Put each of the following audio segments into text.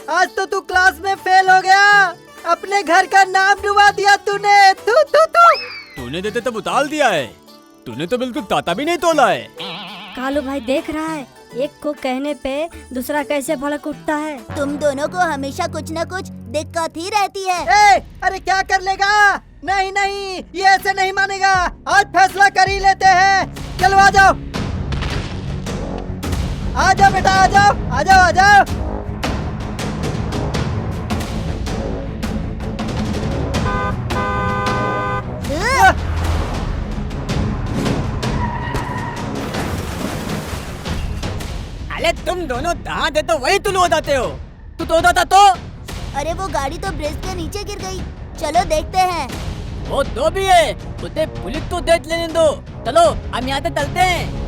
आज तो तू क्लास में फेल हो गया। अपने घर का नाम डुबा दिया तूने। तूने देते तब उताल दिया है। तूने तो बिल्कुल ताता भी नहीं तोला है। कालू भाई देख रहा है, एक को कहने पे दूसरा कैसे भड़क उठता है। तुम दोनों को हमेशा कुछ न कुछ दिक्कत ही रहती है। अरे क्या कर लेगा? नहीं नहीं, ये ऐसे नहीं मानेगा। आज फैसला कर ही लेते हैं। चलो आ जाओ, आ जाओ बेटा, आ जाओ आ जाओ आ जाओ। अरे तुम दोनों दांत है तो वही तुलू बताते हो। तू तो होता तो। अरे वो गाड़ी तो ब्रिज के नीचे गिर गई। चलो देखते हैं। वो तो भी है, उसे पुलिस तो देख लेने दो। चलो हम यहाँ से चलते हैं।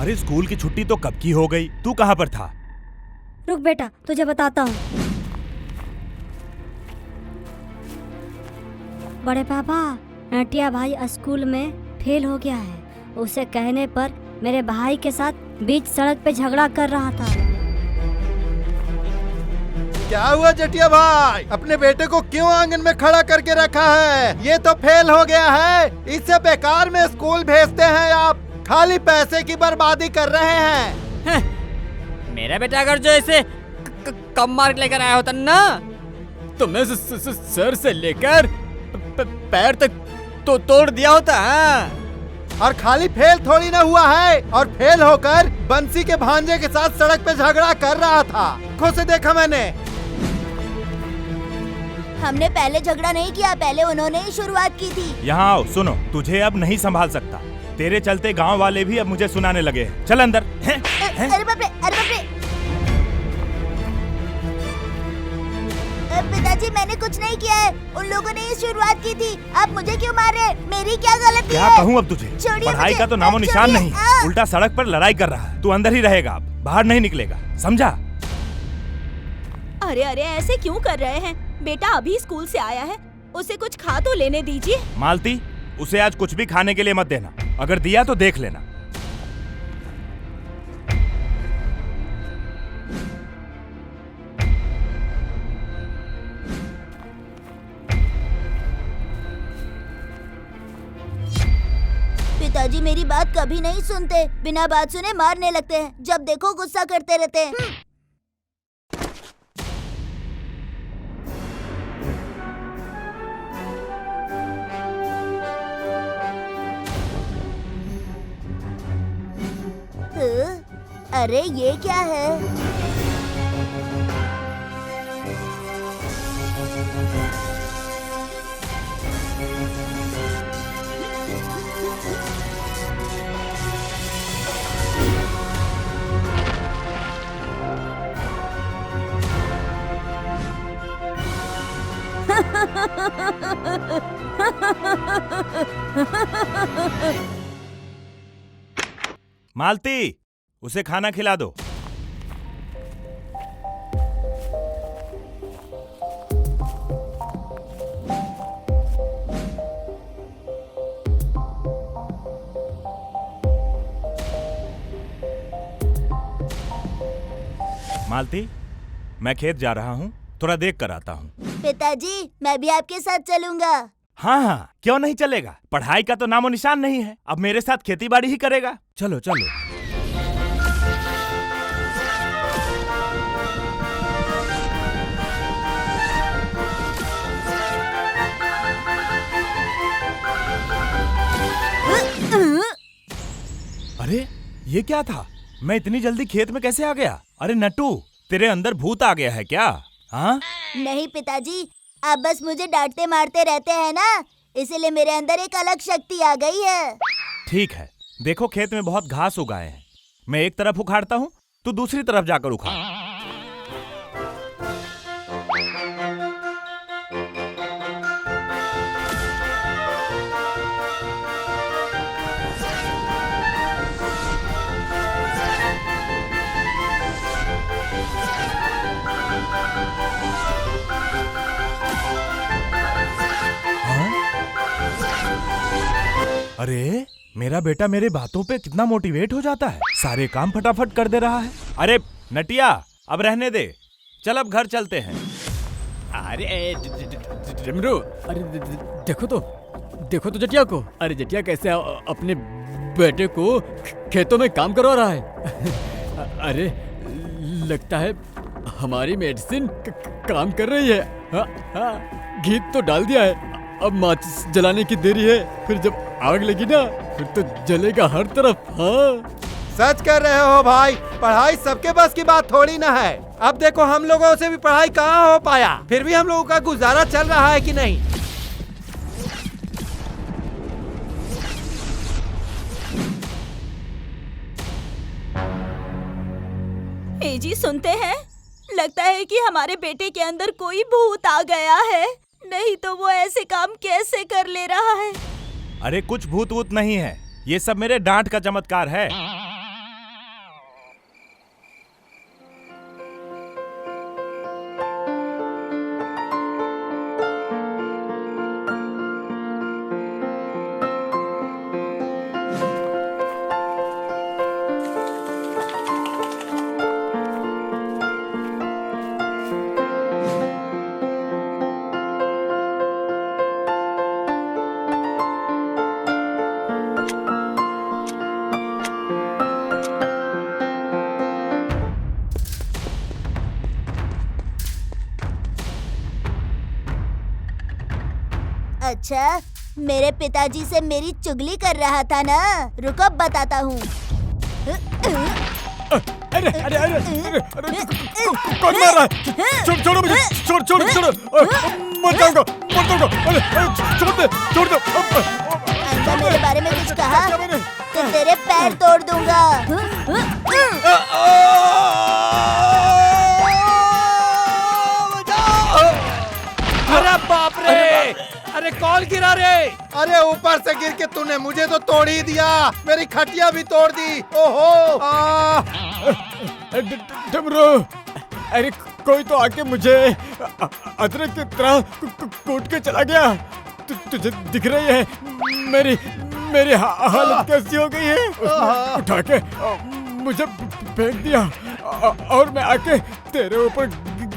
अरे स्कूल की छुट्टी तो कब की हो गई? तू कहाँ पर था? रुक बेटा, तुझे बताता हूँ। बड़े पापा, नटिया भाई स्कूल में फेल हो गया है। उसे कहने पर मेरे भाई के साथ बीच सड़क पे झगड़ा कर रहा था। क्या हुआ जटिया भाई? अपने बेटे को क्यों आंगन में खड़ा करके रखा है? ये तो फेल हो गया है। इससे बेकार में स्कूल भेजते हैं आप। खाली पैसे की बर्बादी कर रहे हैं। मेरा बेटा अगर जो ऐसे कम मार्क लेकर आया होता ना, तो मैं सर से लेकर पैर तक तो तोड़ दिया होता। और खाली फेल थोड़ी ना हुआ है, और फेल होकर बंसी के भांजे के साथ सड़क पे झगड़ा कर रहा था। खुद से देखा मैंने। हमने पहले झगड़ा नहीं किया, पहले उन्होंने ही शुरुआत की थी। यहाँ आओ, सुनो। तुझे अब नहीं संभाल सकता। तेरे चलते गांव वाले भी अब मुझे सुनाने लगे हैं। चल अंदर। अरे बाप रे, अरे बाप रे। पिताजी मैंने कुछ नहीं किया है, उन लोगों ने ही शुरुआत की थी। आप मुझे क्यों मार रहे हैं? मेरी क्या गलती क्या है? कहूँ अब तुझे? पढ़ाई का तो नामो निशान नहीं। उल्टा सड़क पर लड़ाई कर रहा है। तू अंदर ही रहेगा, अब बाहर नहीं निकलेगा, समझा? अरे अरे ऐसे क्यों कर रहे हैं? बेटा अभी स्कूल से आया है, उसे कुछ खा तो लेने दीजिए। मालती, उसे आज कुछ भी खाने के लिए मत देना। अगर दिया तो देख लेना। पिताजी मेरी बात कभी नहीं सुनते, बिना बात सुने मारने लगते हैं। जब देखो गुस्सा करते रहते हैं। अरे ये क्या है? मालती, उसे खाना खिला दो। मालती, मैं खेत जा रहा हूँ, थोड़ा देख कर आता हूँ। पिताजी मैं भी आपके साथ चलूंगा। हाँ हाँ, क्यों नहीं चलेगा? पढ़ाई का तो नामो निशान नहीं है। अब मेरे साथ खेती बाड़ी ही करेगा। चलो चलो। अरे ये क्या था? मैं इतनी जल्दी खेत में कैसे आ गया? अरे नट्टू, तेरे अंदर भूत आ गया है क्या? हाँ? नहीं पिताजी, आप बस मुझे डांटते मारते रहते हैं ना, इसीलिए मेरे अंदर एक अलग शक्ति आ गई है। ठीक है, देखो खेत में बहुत घास उगाए हैं। मैं एक तरफ उखाड़ता हूँ, तू दूसरी तरफ जाकर उखाड़। अरे मेरा बेटा मेरे बातों पे कितना मोटिवेट हो जाता है, सारे काम फटाफट कर दे रहा है। अरे नटिया अब रहने दे, चल अब घर चलते हैं। अरे डमरू, अरे देखो तो जटिया को। अरे जटिया कैसे अपने बेटे को खेतों में काम करवा रहा है। अरे लगता है हमारी मेडिसिन काम कर रही है। हाँ, घी तो डाल दिया है, अब माचिस जलाने की देरी है, फिर जब आग लगी ना फिर तो जलेगा हर तरफ। हाँ सच कर रहे हो भाई, पढ़ाई सबके बस की बात थोड़ी ना है। अब देखो हम लोगों से भी पढ़ाई कहाँ हो पाया, फिर भी हम लोगों का गुजारा चल रहा है कि नहीं। ए जी सुनते हैं, लगता है कि हमारे बेटे के अंदर कोई भूत आ गया है, नहीं तो वो ऐसे काम कैसे कर ले रहा है। अरे कुछ भूत वूत नहीं है, ये सब मेरे डांट का चमत्कार है। अच्छा, मेरे पिताजी से मेरी चुगली कर रहा था ना, रुको अब बताता हूँ। अरे अरे अरे अरे कौन मार रहा है? छोड़ो मुझे, छोड़ो, मर जाऊंगा। अरे छोड़ दे। अंधा मेरे बारे में कुछ कहा तो तेरे पैर तोड़ दूंगा। अरे बाप रे, अरे कौन गिरा रे? अरे ऊपर से गिर के तूने मुझे तो तोड़ ही दिया, मेरी खटिया भी तोड़ दी। ओहो डमरू, अरे कोई तो आके मुझे अदरक की तरह कूट के चला गया। तुझे दिख रही है मेरी हालत कैसी हो गई है? उठा के मुझे फेंक दिया और मैं आके तेरे ऊपर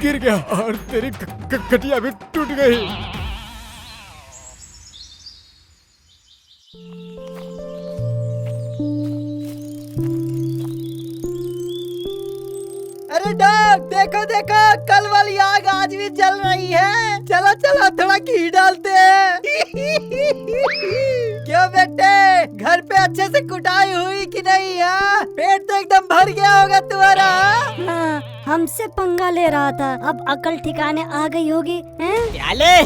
गिर गया और तेरी खटिया भी टूट गई। अरे डॉग, देखो कल वाली आग आज भी जल रही है। चलो थोड़ा घी डालते हैं। क्यों बेटे, घर पे अच्छे से कुटाई हुई कि नहीं? है पेट तो एकदम भर गया होगा तुम्हारा। हाँ, हमसे पंगा ले रहा था, अब अकल ठिकाने आ गई होगी। प्याले,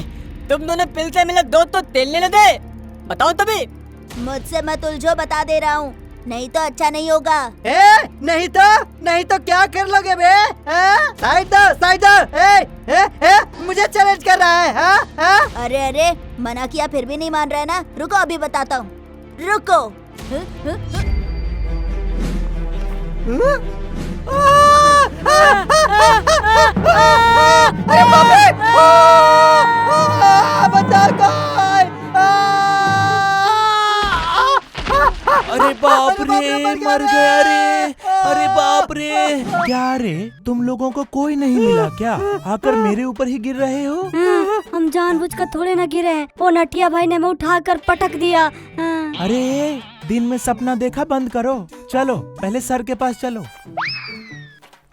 तुम दोनों पिल से मिले दो तो तेल ले दे, बताओ तभी। मुझसे मत उलझो, बता दे रहा हूँ, नहीं तो अच्छा नहीं होगा। नहीं तो क्या कर लोगे बे? साइड दो। मुझे चैलेंज कर रहा है? अरे मना किया फिर भी नहीं मान रहा है ना, रुको अभी बताता हूँ, रुको। अरे बाप रे, बचा कोई। अरे बाप रे, मर गया रे। अरे बाप रे, क्या रे, तुम लोगों को कोई नहीं मिला क्या? आकर मेरे ऊपर ही गिर रहे हो? हम जानबूझकर थोड़े ना गिरे हैं, वो नटिया भाई ने हमें उठाकर पटक दिया। अरे दिन में सपना देखा बंद करो, चलो पहले सर के पास चलो।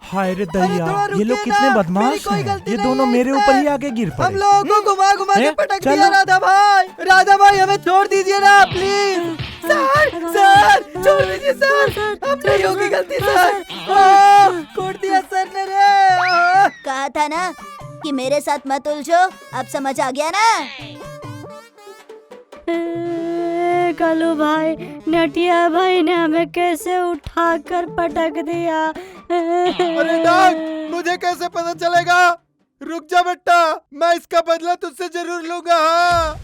हाय रे दया, ये लोग कितने बदमाश हैं। ये दोनों मेरे ऊपर ही आके गिर पड़े। हम लोगों को घुमा के पटक दिया। राधा भाई हमें छोड़ दीजिए ना प्लीज। सर छोड़ दीजिए सर, अब नहीं होगी गलती सर। कोट दिया सर ने रे। कहा था ना कि मेरे साथ मत उलझो, अब समझ आ गया ना? कालू भाई, नटिया भाई ने हमें कैसे उठाकर पटक दिया। अरे डॉग, मुझे कैसे पता चलेगा? रुक जा बेटा, मैं इसका बदला तुझसे जरूर लूंगा। हाँ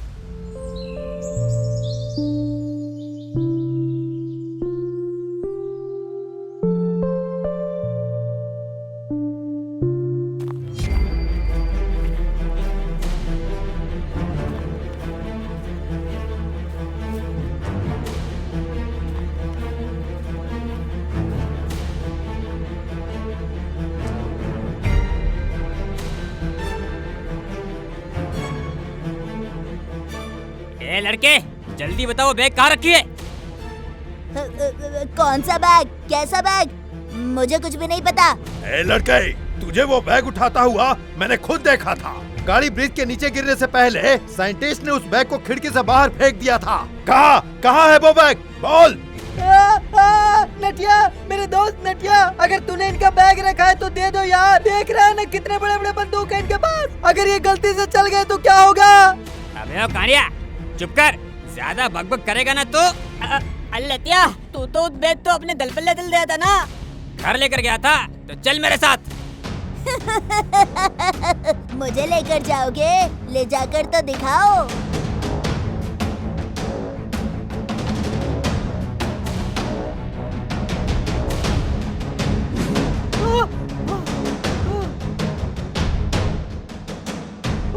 अरे लड़के, जल्दी बताओ बैग कहाँ रखी है? कौन सा बैग? कैसा बैग? मुझे कुछ भी नहीं पता। ए लड़के, तुझे वो बैग उठाता हुआ मैंने खुद देखा था। गाड़ी ब्रिज के नीचे गिरने से पहले साइंटिस्ट ने उस बैग को खिड़की से बाहर फेंक दिया था। कहाँ है वो बैग? बोल। नटिया, मेरे दोस्त नटिया, अगर तूने इनका बैग रखा है तो दे दो यार। देख रहा है ना कितने बड़े बड़े बंदूक है इनके पास। अगर ये गलती से चल गए तो क्या होगा? अबे ओ कारिया, चुप कर। ज्यादा बकबक करेगा ना तो लतिया, तू तो उस बैग तो अपने दल पल्ले दिल दिया था ना। घर लेकर गया था, तो चल मेरे साथ। मुझे लेकर जाओगे? ले जाकर तो दिखाओ।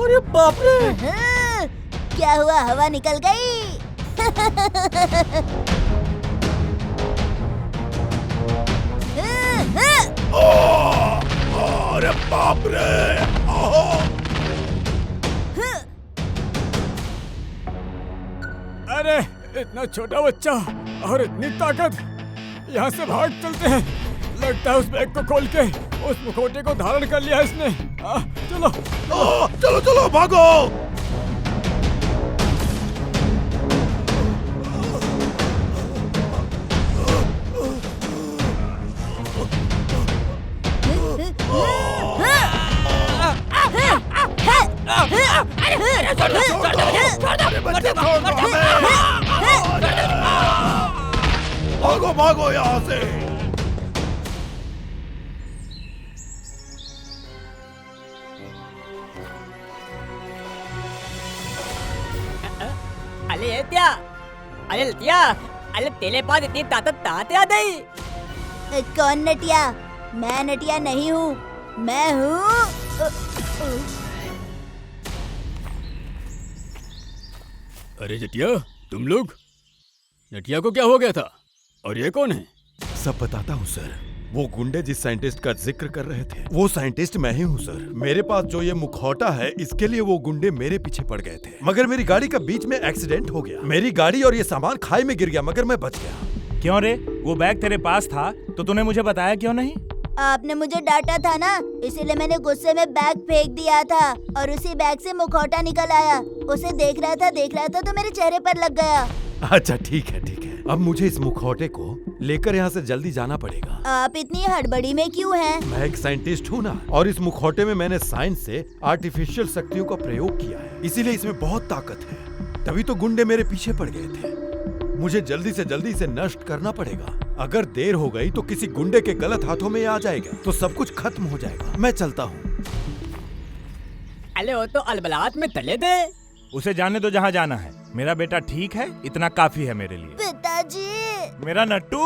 अरे बाप रे! क्या हुआ? हवा निकल गई। अरे बाप रे! अरे इतना छोटा बच्चा और इतनी ताकत, यहाँ से भाग चलते हैं। लगता है उस बैग को खोल के उस मुखौटे को धारण कर लिया इसने। चलो चलो चलो भागो। भागो भागो यहाँ से। अरे लतिया, अरे लतिया, अरे तेरे पास इतनी ताकत कहाँ से आ गई? कौन नटिया? मैं नटिया नहीं हूँ, मैं हूँ। अरे जटिया, तुम लोग? जटिया को क्या हो गया था? और ये कौन है? सब बताता हूँ सर। वो गुंडे जिस साइंटिस्ट का जिक्र कर रहे थे, वो साइंटिस्ट मैं ही हूँ सर। मेरे पास जो ये मुखौटा है, इसके लिए वो गुंडे मेरे पीछे पड़ गए थे, मगर मेरी गाड़ी का बीच में एक्सीडेंट हो गया। मेरी गाड़ी और ये सामान खाई में गिर गया, मगर मैं बच गया। क्यों रे? वो बैग तेरे पास था तो तूने मुझे बताया क्यों नहीं? आपने मुझे डांटा था ना, इसीलिए मैंने गुस्से में बैग फेंक दिया था और उसी बैग से मुखौटा निकल आया। उसे देख रहा था तो मेरे चेहरे पर लग गया। अच्छा ठीक है ठीक है। अब मुझे इस मुखौटे को लेकर यहाँ से जल्दी जाना पड़ेगा। आप इतनी हड़बड़ी में क्यों हैं? मैं एक साइंटिस्ट हूँ ना, और इस मुखौटे में मैंने साइंस से आर्टिफिशियल शक्तियों का प्रयोग किया है, इसीलिए इसमें बहुत ताकत है। तभी तो गुंडे मेरे पीछे पड़ गए थे। मुझे जल्दी से जल्दी इसे नष्ट करना पड़ेगा। अगर देर हो गई तो किसी गुंडे के गलत हाथों में आ जाएगा, तो सब कुछ खत्म हो जाएगा। मैं चलता हूँ। अरे वो तो अलबलात में तले दे। उसे जाने दो जहाँ जाना है। मेरा बेटा ठीक है, इतना काफी है मेरे लिए। पिताजी! मेरा नट्टू।